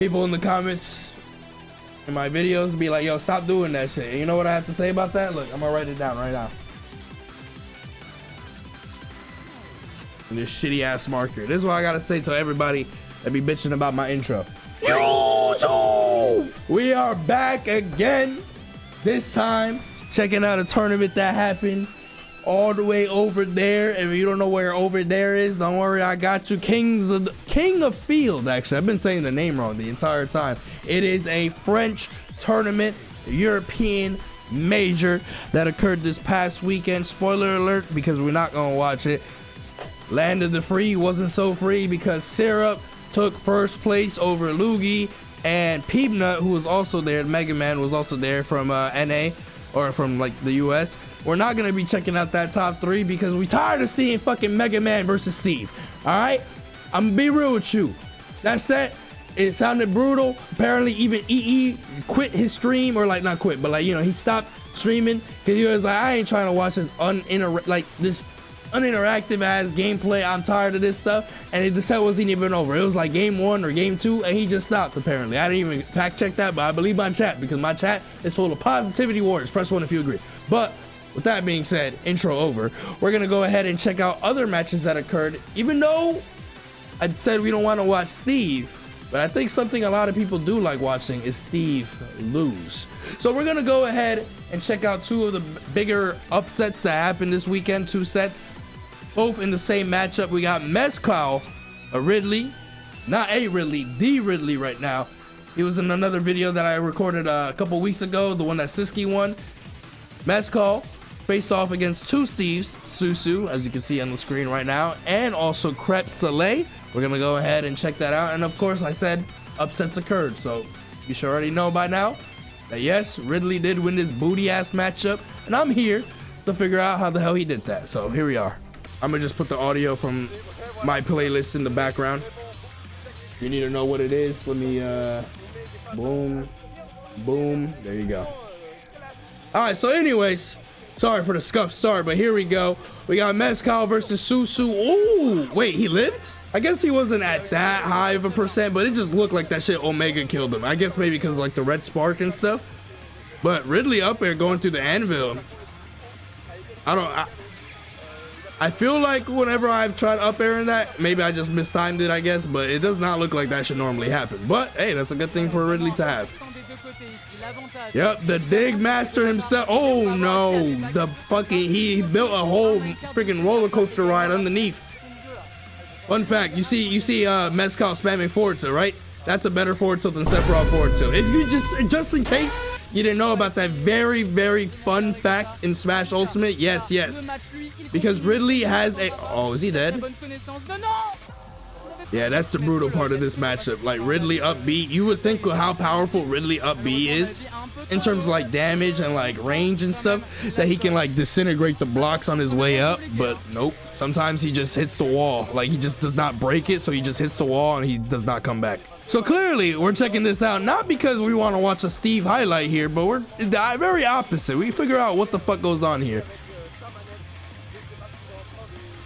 People in the comments in my videos be like, yo, stop doing that shit. And you know what I have to say about that? Look, I'm gonna write it down right now. And this shitty ass marker. This is what I gotta say to everybody that be bitching about my intro. YouTube! We are back again. This time, checking out a tournament that happened all the way over there. If you don't know where over there is, don't worry, I got you. King of Field, actually. I've been saying the name wrong the entire time. It is a French tournament, European major that occurred this past weekend. Spoiler alert, because we're not gonna watch it. Land of the Free wasn't so free because Syrup took first place over Luigi, and Peanut, who was also there, Mega Man was also there from NA, or from like the US. We're not gonna be checking out that top three because we tired of seeing fucking Mega Man versus Steve. All right, I'm gonna be real with you. That set, it sounded brutal. Apparently even EE quit his stream, or like not quit, but like, you know, he stopped streaming because he was like, I ain't trying to watch this uninteractive ass gameplay. I'm tired of this stuff. And the set wasn't even over. It was like game 1 or game 2 and he just stopped. Apparently I didn't even fact check that, but I believe my chat because my chat is full of positivity warriors. Press 1 if you agree. But with that being said, intro over, we're gonna go ahead and check out other matches that occurred. Even though I said we don't want to watch Steve, but I think something a lot of people do like watching is Steve lose. So we're gonna go ahead and check out two of the bigger upsets that happened this weekend. Two sets, both in the same matchup. We got Mezcal, a Ridley, not a Ridley, the Ridley right now. He was in another video that I recorded a couple weeks ago, the one that Siski won. Mezcal faced off against two Steves, Susu, as you can see on the screen right now, and also Crep Soleil. We're gonna go ahead and check that out. And of course, I said upsets occurred, so you should already know by now that yes, Ridley did win this booty ass matchup, and I'm here to figure out how the hell he did that. So here we are. I'm gonna just put the audio from my playlist in the background. You need to know what it is. Let me boom, boom, there you go. All right, so anyways, sorry for the scuffed start, but here we go. We got Mezcal versus Susu. Ooh, wait, he lived? I guess he wasn't at that high of a percent, but it just looked like that shit Omega killed him. I guess maybe because like the red spark and stuff. But Ridley up there going through the anvil. I feel like whenever I've tried up airing that, maybe I just mistimed it, I guess, but it does not look like that should normally happen. But hey, that's a good thing for Ridley to have. Yep, the dig master himself. Oh no, the fucking, he built a whole freaking roller coaster ride underneath. Fun fact, you see Mezcal spamming forward tilt, right? That's a better forward tilt than Sephiroth forward tilt. If you just in case you didn't know about that very, very fun fact in Smash Ultimate, yes, because Ridley has a, oh, is he dead? Yeah, that's the brutal part of this matchup. Like Ridley up B, you would think how powerful Ridley up B is in terms of like damage and like range and stuff, that he can like disintegrate the blocks on his way up, but nope. Sometimes he just hits the wall. Like he just does not break it, so he just hits the wall and he does not come back. So clearly we're checking this out not because we want to watch a Steve highlight here, but we're the very opposite. We figure out what the fuck goes on here.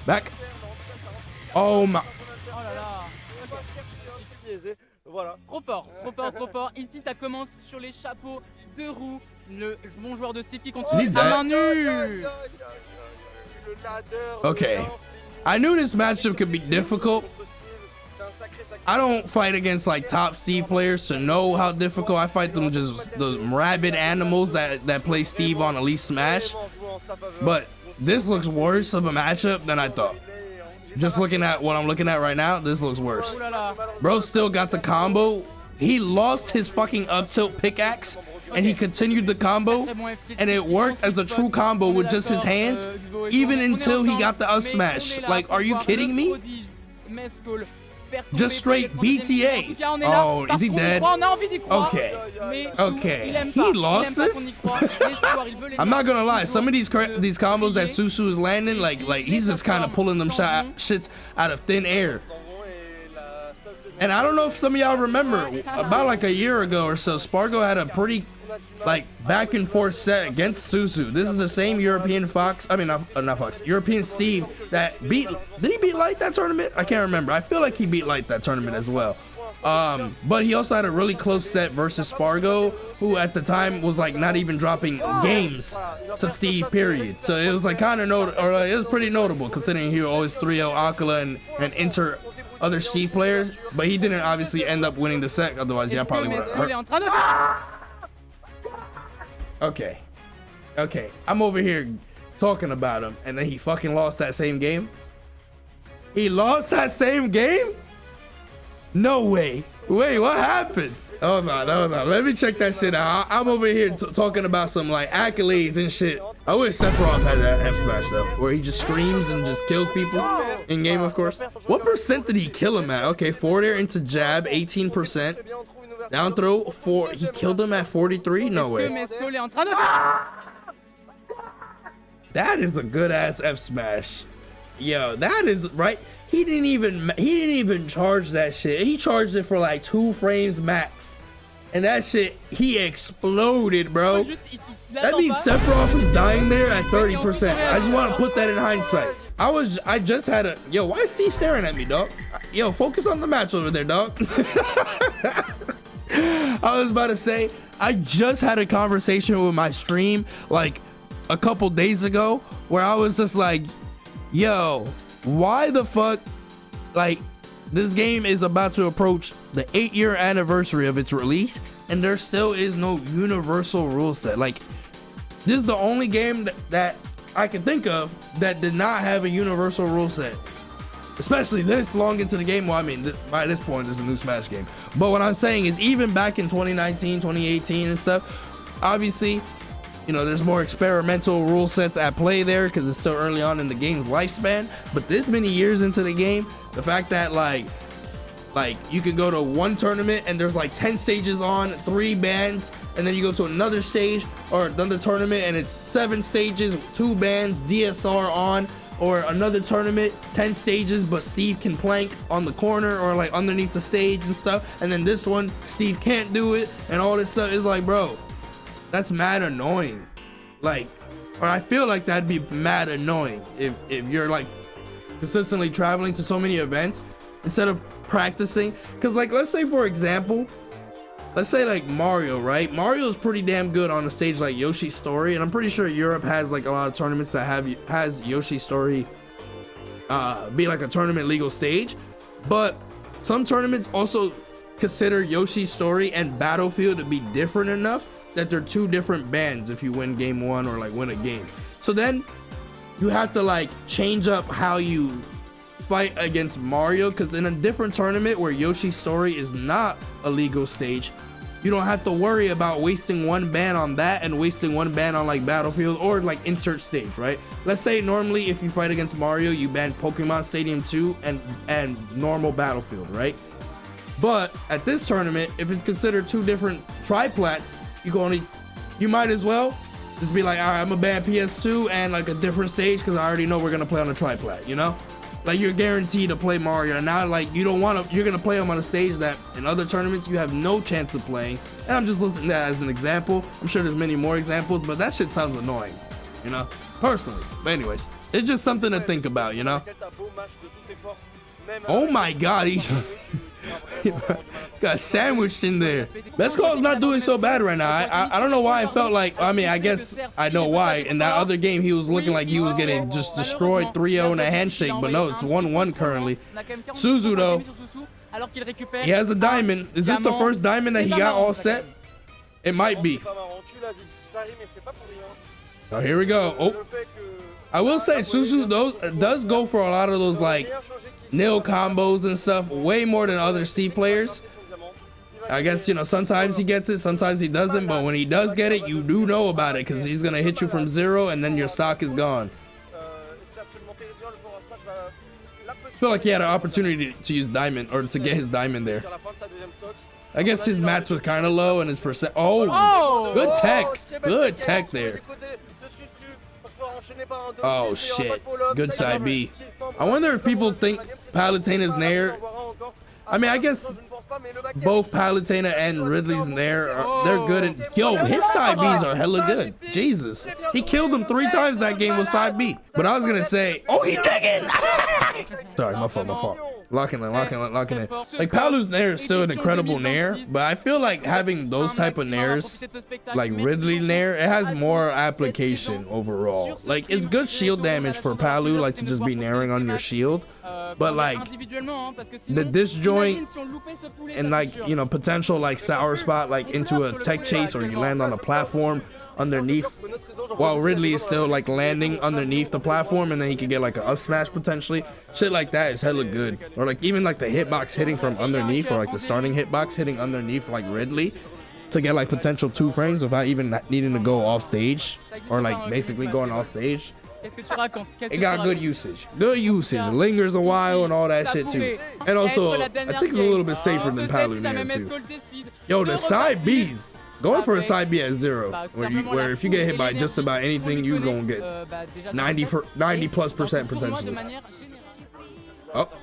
Back. Oh my. Voilà. Trop fort, trop fort, trop fort. Ici, ça commence sur les chapeaux de roue. Le bon joueur de Steve qui continue à main nue. Okay, I knew this matchup could be difficult. I don't fight against like top Steve players to know how difficult. I fight them just the rabid animals that play Steve on Elite Smash. But this looks worse of a matchup than I thought. Just looking at what I'm looking at right now, this looks worse. Bro still got the combo. He lost his fucking up tilt pickaxe and he continued the combo, and it worked as a true combo with just his hands, even until he got the up smash. Like, are you kidding me? Just straight BTA. Oh, is he dead? Okay. He lost this? I'm not gonna lie, some of these combos that Susu is landing, like he's just kind of pulling them shits out of thin air. And I don't know if some of y'all remember, about like a year ago or so, Spargo had a pretty like back and forth set against Susu. This is the same European Fox, I mean not Fox, European Steve that beat, did he beat Light that tournament? I can't remember. I feel like he beat Light that tournament as well. But he also had a really close set versus Spargo, who at the time was like not even dropping games to Steve, period. So it was like kind of it was pretty notable considering he always 3-0 Akala and enter other Steve players, but he didn't obviously end up winning the set. Otherwise, yeah, probably would have hurt. Okay, I'm over here talking about him, and then he fucking lost that same game. He lost that same game? No way. Wait, what happened? Hold on. Let me check that shit out. I'm over here talking about some like accolades and shit. I wish Sephiroth had that F smash though, where he just screams and just kills people in game, of course. What percent did he kill him at? Okay, forward air into jab, 18%. Down throw, 4. He killed him at 43? No way. That is a good ass F smash. Yo, that is right. He didn't even charge that shit. He charged it for like 2 frames max, and that shit, he exploded, bro. That means Sephiroth was dying there at 30%. I just want to put that in hindsight. I just had a yo. Why is Steve staring at me, dog? Yo, focus on the match over there, dog. I was about to say, I just had a conversation with my stream like a couple days ago where I was just like, yo, why the fuck, like, this game is about to approach the 8-year anniversary of its release and there still is no universal rule set. Like, this is the only game that I can think of that did not have a universal rule set, especially this long into the game. Well, I mean, by this point there's a new Smash game, but what I'm saying is even back in 2019, 2018 and stuff, obviously, you know, there's more experimental rule sets at play there because it's still early on in the game's lifespan. But this many years into the game, the fact that like you could go to one tournament and there's like 10 stages on 3 bands, and then you go to another stage or another tournament and it's 7 stages, 2 bands, DSR on, or another tournament 10 stages but Steve can plank on the corner or like underneath the stage and stuff, and then this one Steve can't do it, and all this stuff is like, bro, that's mad annoying. Like, or I feel like that'd be mad annoying if you're like consistently traveling to so many events instead of practicing. Because like, let's say for example, let's say like Mario, right? Mario is pretty damn good on a stage like Yoshi's Story, and I'm pretty sure Europe has like a lot of tournaments that has Yoshi's Story be like a tournament legal stage. But some tournaments also consider Yoshi's Story and Battlefield to be different enough that they're 2 different bands if you win game 1 or like win a game. So then you have to like change up how you fight against Mario, because in a different tournament where Yoshi's Story is not a legal stage, you don't have to worry about wasting 1 ban on that and wasting 1 ban on like Battlefield or like insert stage, right? Let's say normally if you fight against Mario, you ban Pokemon Stadium 2 and normal Battlefield, right? But at this tournament, if it's considered 2 different triplats, you might as well just be like, all right, I'm a ban PS2 and like a different stage because I already know we're gonna play on a triplat, you know? Like, you're guaranteed to play Mario, and now like you don't want to, you're gonna play him on a stage that in other tournaments you have no chance of playing. And I'm just listing that as an example. I'm sure there's many more examples, but that shit sounds annoying, you know, personally. But anyways, it's just something to think about, you know? Oh my god, he got sandwiched in there. Best Call's not doing so bad right now. I don't know why I felt like, I mean, I guess I know why. In that other game, he was looking like he was getting just destroyed 3-0 in a handshake, but no, it's 1-1 currently. Suzu, though, he has a diamond. Is this the first diamond that he got all set? It might be. Oh, here we go. Oh, I will say Suzu does go for a lot of those like nil combos and stuff, way more than other Steve players. I guess, you know, sometimes he gets it, sometimes he doesn't, but when he does get it, you do know about it because he's gonna hit you from 0 and then your stock is gone. I feel like he had an opportunity to use diamond, or to get his diamond there. I guess his mats were kind of low and his percent. Oh, good tech there. Oh shit, good side B. I wonder if people think Palutena's Nair, I mean, I guess both Palutena and Ridley's Nair they're good. And yo, his side Bs are hella good. Jesus, he killed him 3 times that game with side B. But I was gonna say, oh, he digging. Sorry, my fault. Locking in. Like Palu's nair is still an incredible nair, but I feel like having those type of nairs, like Ridley nair, it has more application overall. Like it's good shield damage for Palu, like to just be nairing on your shield, but like the disjoint and like, you know, potential like sour spot like into a tech chase, or you land on a platform underneath while Ridley is still like landing underneath the platform, and then he can get like an up smash potentially. Shit like that is hella good. Or like even like the hitbox hitting from underneath, or like the starting hitbox hitting underneath like Ridley to get like potential 2 frames without even needing to go off stage, or like basically going off stage. It got good usage. Lingers a while and all that shit too. And also I think it's a little bit safer than Palu nair too. Yo, the side B's. Going for a side B at 0, where if you get hit by just about anything, you gonna get 90+% potentially. Up.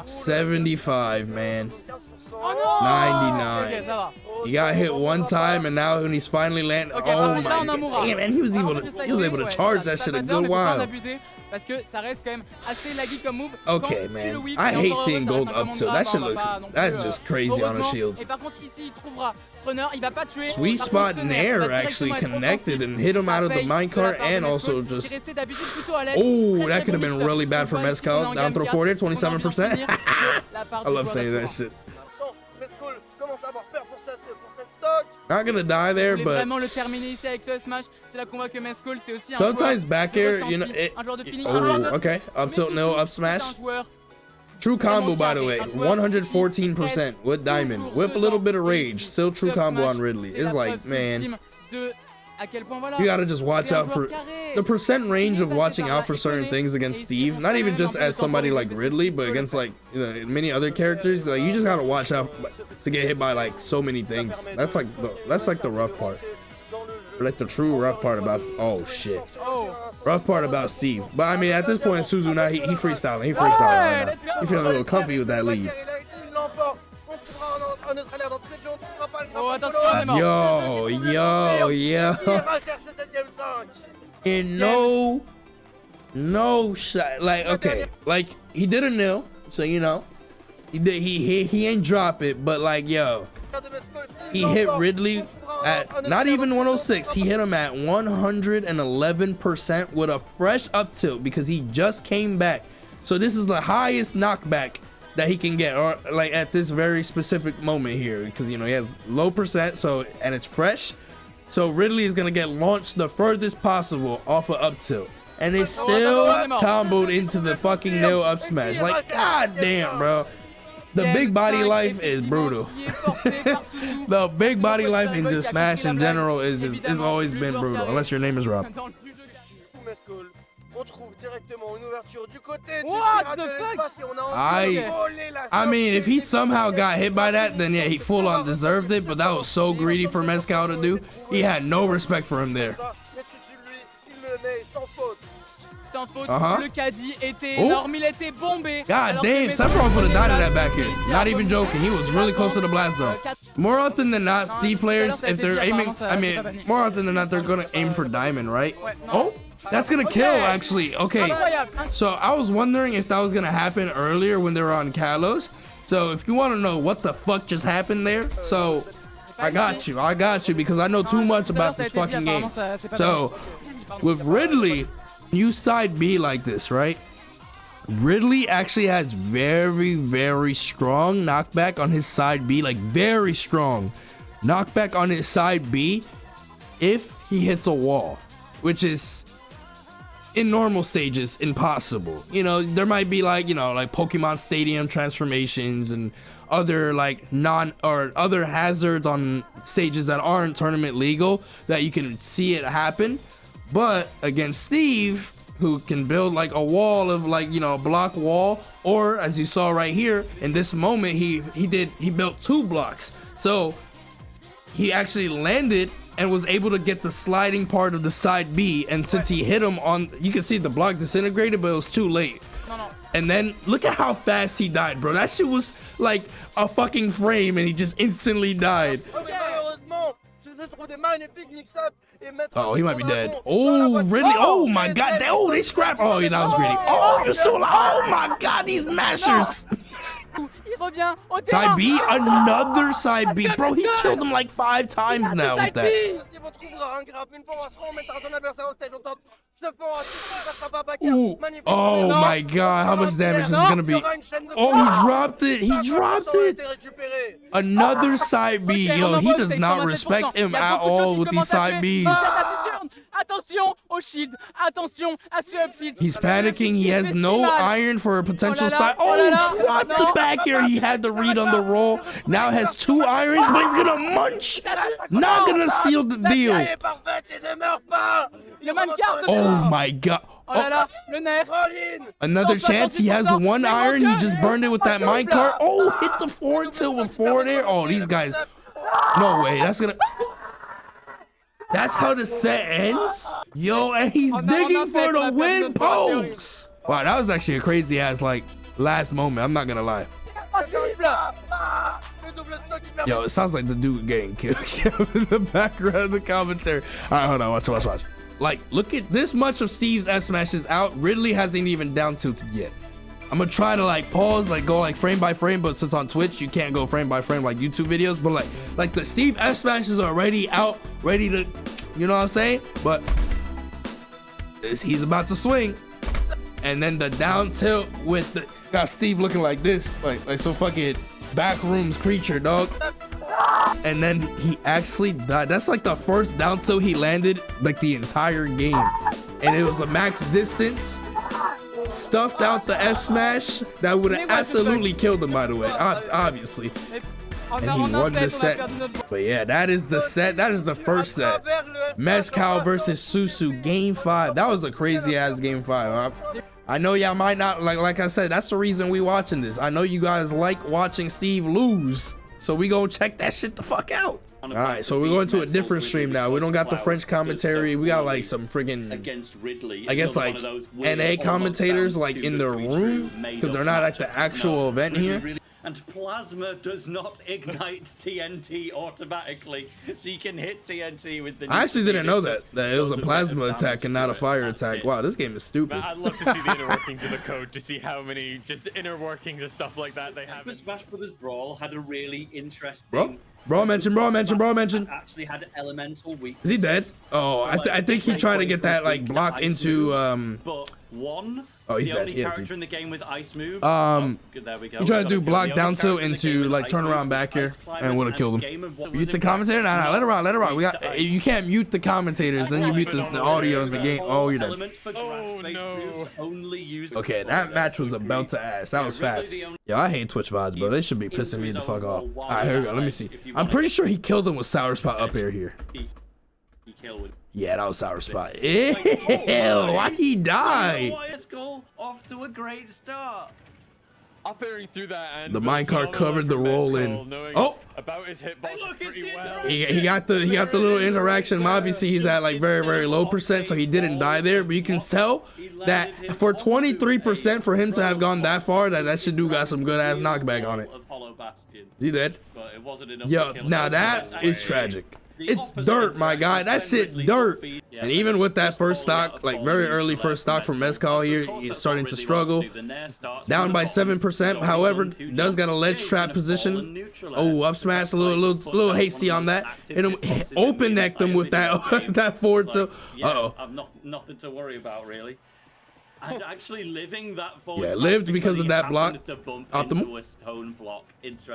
75, man. 99. He got hit one time, and now when he's finally landing, oh my god, damn, man, he was able to charge that shit a good while. Parce que ça reste quand même assez laggy comme move. Okay, man. I hate seeing gold up tilt. That shit looks, that's just crazy on a shield. Et par contre ici il trouvera preneur, il va pas tuer. Sweet spot nair actually connected and hit him out of the minecart, and also just, oh, that could have been really bad for Mezcal. Down throw 40, 27%. I love saying that shit. Not gonna die there, but sometimes back air, you know, okay, up tilt, no, up smash. True combo, by the way, 114% with diamond, with a little bit of rage, still true combo on Ridley. It's like, man, you gotta just watch out for the percent range of watching out for certain things against Steve. Not even just as somebody like Ridley, but against like, you know, many other characters. Like you just gotta watch out to get hit by like so many things. That's like the rough part. Or like the true rough part about, oh shit, rough part about Steve. But I mean, at this point, Suzu now he freestyling. He freestyling. He feeling a little comfy with that lead. Yo. And no shot. Like, okay, like he did a nil, so you know, he ain't drop it, but like, yo, he hit Ridley at not even 106. He hit him at 111% with a fresh up tilt because he just came back. So this is the highest knockback that he can get, or like at this very specific moment here, because you know he has low percent, so, and it's fresh, so Ridley is gonna get launched the furthest possible off of up tilt, and it's still comboed into the fucking nail up smash. Like, god damn, bro, the big body life is brutal. The big body life in just Smash in general is always been brutal, unless your name is Rob. I mean, if he somehow got hit by that, then yeah, he full on deserved it, but that was so greedy for Mezcal to do. He had no respect for him there. God damn, Sephiroth would have died of that back here. Not even joking, he was really close to the blast zone. More often than not, Steve players, if they're aiming, I mean, more often than not, they're gonna aim for diamond, right? Oh, that's gonna kill, actually. Okay, so I was wondering if that was gonna happen earlier when they were on Kalos. So if you want to know what the fuck just happened there, so I got you because I know too much about this fucking game. So with Ridley, you side B like this, right? Ridley actually has very strong knockback on his side B, like very strong knockback on his side B if he hits a wall, which is in normal stages impossible. You know, there might be like, you know, like Pokemon Stadium transformations and other like other hazards on stages that aren't tournament legal that you can see it happen. But against Steve, who can build like a wall of like, you know, a block wall, or as you saw right here in this moment, he built 2 blocks. So he actually landed and was able to get the sliding part of the side B, and since he hit him on, you can see the block disintegrated, but it was too late. And then look at how fast he died, bro. That shit was like a fucking frame and he just instantly died. Oh, he might be dead. Oh, Ridley. Oh my God. Oh, they scrapped. Oh, yeah, that was greedy. Oh, you still. Oh my God, these mashers. Il revient au terrain. Side B, another side B. Bro, he's killed him like 5 times now with that. Ooh. Oh my God, how much damage is this gonna be? Oh, he dropped it. He dropped it. Another side B. Yo, he does not respect him at all with these side Bs. Attention au shield. Attention à ce up tilt. He's panicking. He has no iron for a potential side. Oh, dropped the back here. He had to read on the roll. Now has 2 irons, but he's gonna munch. Not gonna seal the deal. Oh my God. Oh. Another chance. He has 1 iron. He just burned it with that minecart. Oh, hit the 4 tilt with 4 there. Oh, these guys. No way. That's gonna. That's how the set ends? Yo, and he's digging for the win pose. Wow, that was actually a crazy ass like last moment. I'm not gonna lie. Yo, it sounds like the dude getting killed in the background of the commentary. All right, hold on, watch. Like, look at this much of Steve's S smash is out. Ridley hasn't even down tilted yet. I'm gonna try to like pause, like go like frame by frame, but since on Twitch you can't go frame by frame like YouTube videos, but like the Steve S smash is already out, ready to, you know what I'm saying? But he's about to swing, and then the down tilt with the got Steve looking like this, like some fucking backrooms creature, dog. And then he actually died. That's like the first down tilt he landed like the entire game, and it was a max distance. Stuffed out the S smash that would have absolutely killed him, by the way, obviously. And he won the set. But yeah, that is the set. That is the first set. Mezcal versus Susu, game 5. That was a crazy ass game 5. Huh? I know y'all might not like I said, that's the reason we watching this. I know you guys like watching Steve lose, so we gonna check that shit the fuck out. All right, so we're going to a different stream now. We don't got the French commentary. We got like some friggin' against Ridley. I guess like NA commentators like in the room because they're not at the actual event here. And plasma does not ignite TNT automatically, so you can hit TNT with the. I actually didn't know that it was a plasma attack and not a fire attack. Wow, this game is stupid. I'd love to see the inner workings of the code to see how many just inner workings and stuff like that they have. Smash Brothers Brawl had a really interesting. Bro mention. Actually had elemental weakness. Is he dead? Oh, I think he tried to get that like block into But one. Oh, he's the dead. only character in the game with ice moves. Good, there we go. You trying to do block down tilt into like turn around back here and would have killed him. Mute the commentator? Nah, let it run. We got. You can't mute the commentators, then you mute the audio in the game. Oh, you're dead. Oh no. Okay, that match was a belt to ass. That was fast. Yo, I hate Twitch VODs, bro. They should be pissing me the fuck off. All right, here we go. Let me see. I'm pretty sure he killed him with Sour Spot up here. Yeah, that was Sour Spot. Ew, why'd he die? Off to a great start. Uppering through that, and the minecart covered the roll in. Oh, about his hitbox pretty well. He got the little interaction. Obviously, he's at like very low percent, so he didn't die there. But you can tell that for 23% for him to have gone that far, that should do got some good ass knockback on it. Is he dead? Yo, now that is tragic. It's dirt, my guy. That shit dirt. And even with that first stock, like very early first stock from Mezcal here, he's starting to struggle. Down by 7%. However, does got a ledge trap position. Oh, up smash, a little hasty on that. And open necked him with that that forward tilt. Uh-oh. Nothing to worry about, really. And actually living that forward. Yeah, lived because of that block. Optimal.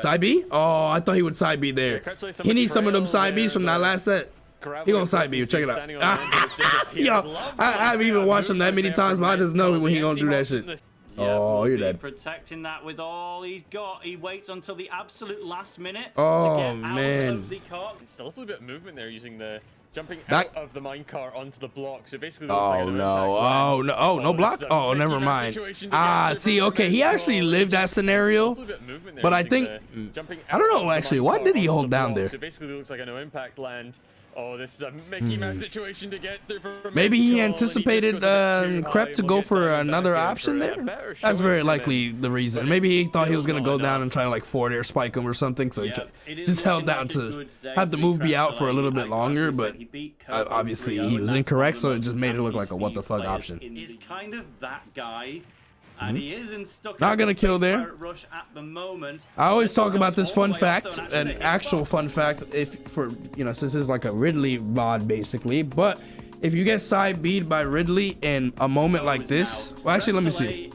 Side B? Oh, I thought he would side B there. He needs some of them side Bs from that last set. He gonna side B. Check it out. Yo, I haven't even watched him that many times, but I just know when he gonna do that shit. Oh, you're dead. Protecting that with all he's got. He waits until the absolute last minute to get out of the cart. Still a little bit of movement there using the jumping out of the minecart onto the block. So basically looks like no block. Oh, never mind. See, okay, he actually lived that scenario, but I think I don't know actually. Why did he hold down there? So basically looks like a no impact land. Oh, this is a Mickey Mouse situation to get through for Maybe he Mexico, and anticipated just goes a bit too Crep high. to We'll go get for Diamond another back in option for a there. better That's showing very from likely him. the reason. But Maybe he it's thought he was still gonna go not down enough. and try to like forward air spike him or something, so he It is just held looking down like a to good day have the for move be Crep out for a Soleil. little bit longer, Like we but said, he beat Kirby obviously 3-0, he was and incorrect, that's so one it of just the made it look most like a what the anti-Steve fuck players option. He's kind of that guy. And he isn't stuck Not in gonna the kill Space there. Pirate Rush at the moment. I always They're talk about coming this all fun the way fact, off, an actually, actual fun fact, if for since it's like a Ridley mod basically, but if you get side B'd by Ridley in a moment like this, well actually let me see.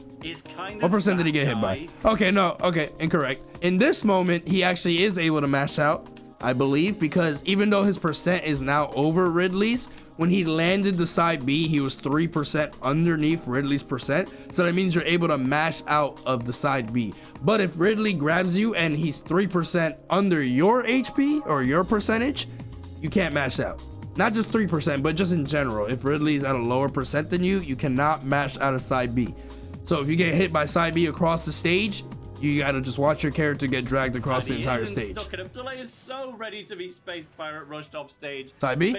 What percent did he get hit by? Okay, no, okay, incorrect. In this moment, he actually is able to mash out, I believe, because even though his percent is now over Ridley's, when he landed the side B, he was 3% underneath Ridley's percent. So that means you're able to mash out of the side B. But if Ridley grabs you and he's 3% under your HP or your percentage, you can't mash out. Not just 3%, but just in general. If Ridley's at a lower percent than you cannot mash out of side B. So if you get hit by side B across the stage, you gotta just watch your character get dragged across the entire stage. Delay is so ready to be Space Pirate rushed off stage. Side B?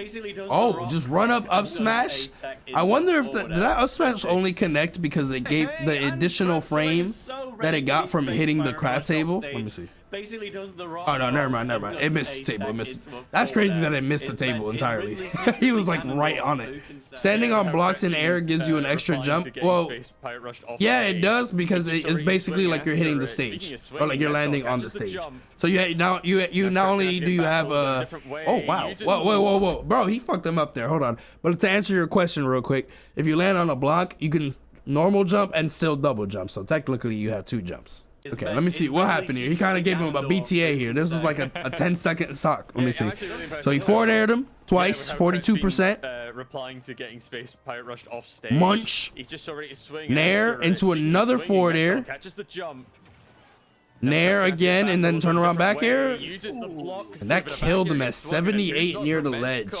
Oh, just run up smash. I wonder if did that up smash only connect because it gave the additional frame that it got from hitting the crab table? Let me see. Basically does the Oh no, never mind. It missed the table. It missed. That's crazy that it missed the table entirely. He was like right on it. Standing on blocks in air gives you an extra jump. Well, yeah, it does because it's basically like you're hitting the stage or like you're landing on the stage. So you not only do you have a. Oh wow! Whoa! Bro, he fucked him up there. Hold on. But to answer your question real quick, if you land on a block, you can normal jump and still double jump. So technically, you have 2 jumps. Okay, let me see what happened here. He kind of gave him a BTA here. This is like a 10-second sock. Let me see. So he forward aired him twice, 42%. Replying to getting Space Pirate rushed off stage. Munch. He's just so ready to swing. Nair into another forward air. Catches the jump. Nair again and then turn around back air. And that killed him at 78 near the ledge.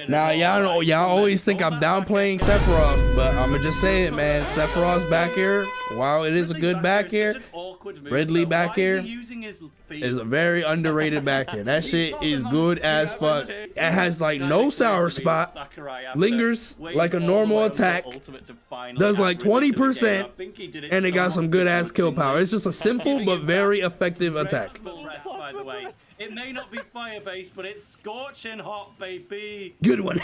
Now y'all always think I'm downplaying Sephiroth, but I'ma just say it, man. Sephiroth's back air, while it is a good back air, Ridley back air is a very underrated back air. That shit is good as fuck. It has like no sour spot, lingers like a normal attack, does like 20%, and it got some good ass kill power. It's just a simple but very effective attack. By the way, it may not be fire based, but it's scorching hot, baby. Good one.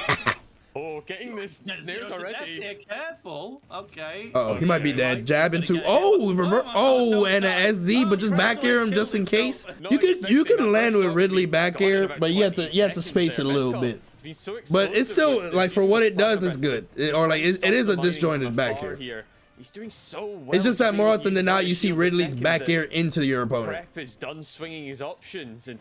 Oh, getting this news already. Careful. Okay. Oh, he might be dead. Jab into revert. Oh, and an SD, but just back air him just in case. You can land with Ridley back air, but you have to space it a little bit. But it's still like for what it does, it's good. It is a disjointed back air. He's doing so well. It's just that more often than not, you see Ridley's back air into your opponent. Crep is done swinging his options, and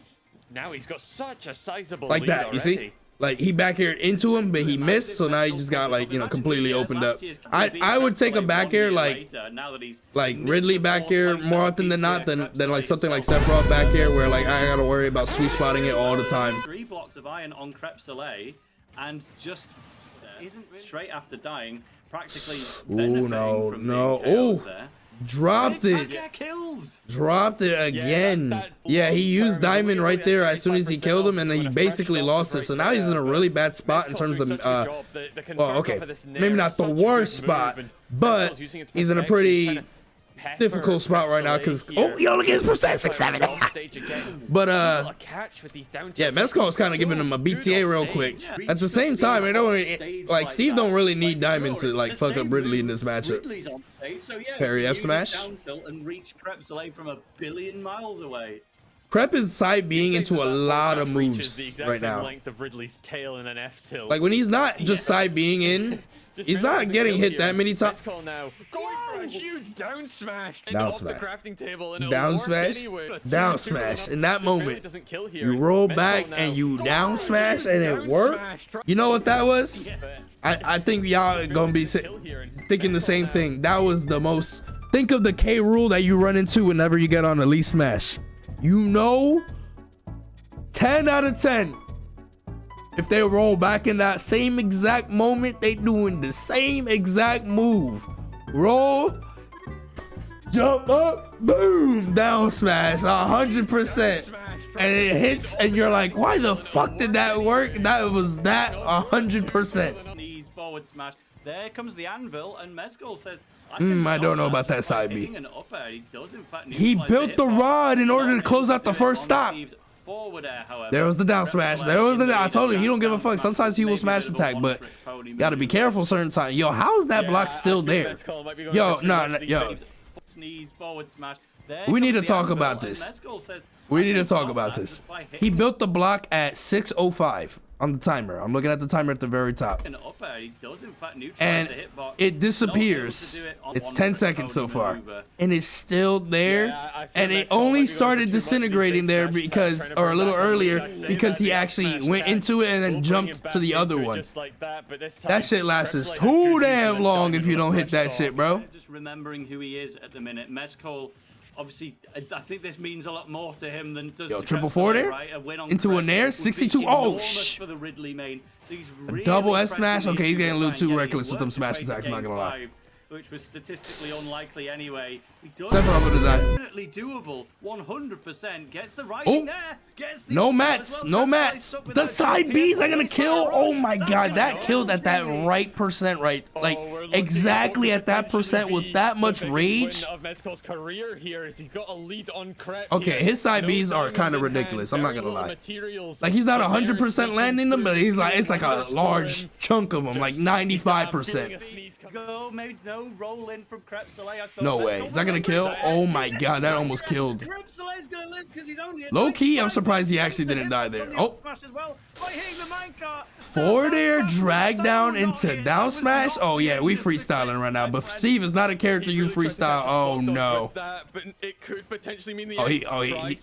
now he's got such a sizable like lead that. You already. see, like he back aired into him, but he missed, so now he just got like completely opened up. I would take a back air like Ridley back air more often than not than like something like Sephiroth back air where like I gotta worry about sweet spotting it all the time. 3 blocks of iron on Crep Soleil, and just straight after dying. Practically dropped it. Dropped it again. Yeah, he used diamond right there as soon as he killed him, and then he basically lost it. So now he's in a really bad spot in terms of well, okay, maybe not the worst spot, but he's in a pretty difficult spot right now because you only get his percent 6-7. But yeah, Mezcal's kind of giving him a BTA real quick. At the same time, it don't like Steve don't really need diamond to like fuck up Ridley in this matchup. Parry F smash. From a billion miles away. Crep is side being into a lot of moves right now. Like when he's not just side being in. He's not getting hit that many times. Going for a huge down smash. Down smash. Down smash. Down smash. In that moment, you roll back and you down smash and it worked. You know what that was? I think y'all gonna be thinking the same thing. That was the most. Think of the K rule that you run into whenever you get on Elite Smash. You know, 10 out of 10. If they roll back in that same exact moment, they doing the same exact move. Roll, jump up, boom, down smash, 100%. and it hits, and you're like, why the fuck did that work? That was that 100%. Knees forward smash. There comes the anvil, and Mezcal says, I don't know about that side B. He does, in fact, He built the rod in order to close out the first stop. Forward air, however. There was the down smash. There was the. I told you, he don't give a fuck. Sometimes he will smash attack, but you gotta be careful certain times. Yo, how is that block still there? Yo, no, yo. Sneeze forward smash. We need to talk about this. We need to talk about this. He built the block at 6:05 on the timer. I'm looking at the timer at the very top. And it disappears. It's 10 seconds so far. And it's still there. And it only started disintegrating there because, or a little earlier, because he actually went into it and then jumped to the other one. That shit lasts too damn long if you don't hit that shit, bro. Just remembering who he is at the minute. Mezcal, obviously, I think this means a lot more to him than does. Yo, triple four there, right? Into a nair, 62. Oh, shh. For the Ridley main. So he's really double S smash. Okay, he's getting a little too reckless with them smash attacks. I'm not gonna lie. Which was statistically unlikely anyway. He does definitely doable. 100% gets the right there. No mats, no mats. The side B's are gonna kill. Oh my god, that killed at that right percent, right? Like exactly at that percent with that much rage. Okay, his side B's are kind of ridiculous. I'm not gonna lie. Like he's not 100% landing them, but he's like it's like a large chunk of them, like 95%. No way. Is that gonna kill? Oh my god, that almost killed. Low key, I'm surprised he actually didn't die there. Oh. Forward air, drag down into down smash. Oh yeah, we freestyling right now. But Steve is not a character you freestyle. Oh no.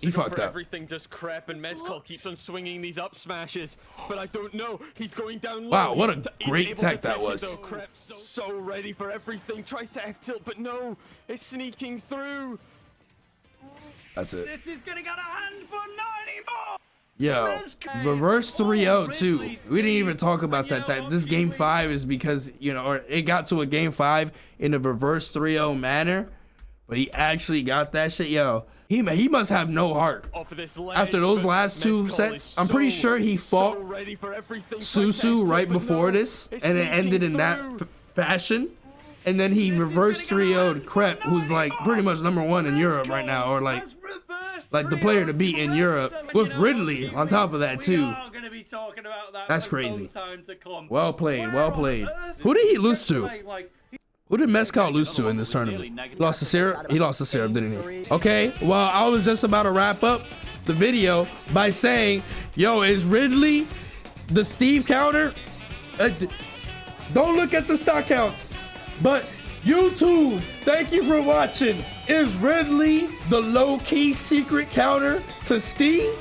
He fucked up. Everything just crap, and Mezcal keeps on swinging these up smashes. But I don't know. He's going down low. Wow, what a great tech that was. So ready for everything. Tries to F tilt, but no, it's sneaking through. That's it. This is gonna get a hand, but not anymore. Yo, reverse 3-0 too. We didn't even talk about that. That this game 5 is because, you know, or it got to a game 5 in a reverse 3-0 manner, but he actually got that shit. Yo, he must have no heart. After those last 2 sets, I'm pretty sure he fought Susu right before this, and it ended in that fashion. And then he reversed 3-0'd Crep, who's like pretty much #1 in Europe right now, or like the player to beat in Europe, with Ridley on top of that too. That's crazy. Well played, well played. Who did he lose to? Who did Mezcal lose to in this tournament? He lost to Syrup? He lost to Syrup, didn't he? Okay, well, I was just about to wrap up the video by saying, yo, is Ridley the Steve counter? Don't look at the stock counts. But YouTube, thank you for watching. Is Ridley the low-key secret counter to Steve?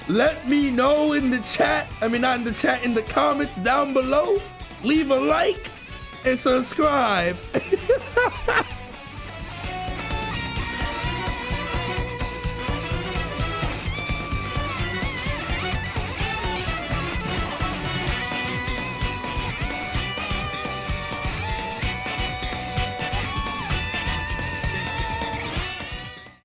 Let me know in the chat. I mean, not in the chat, in the comments down below. Leave a like and subscribe.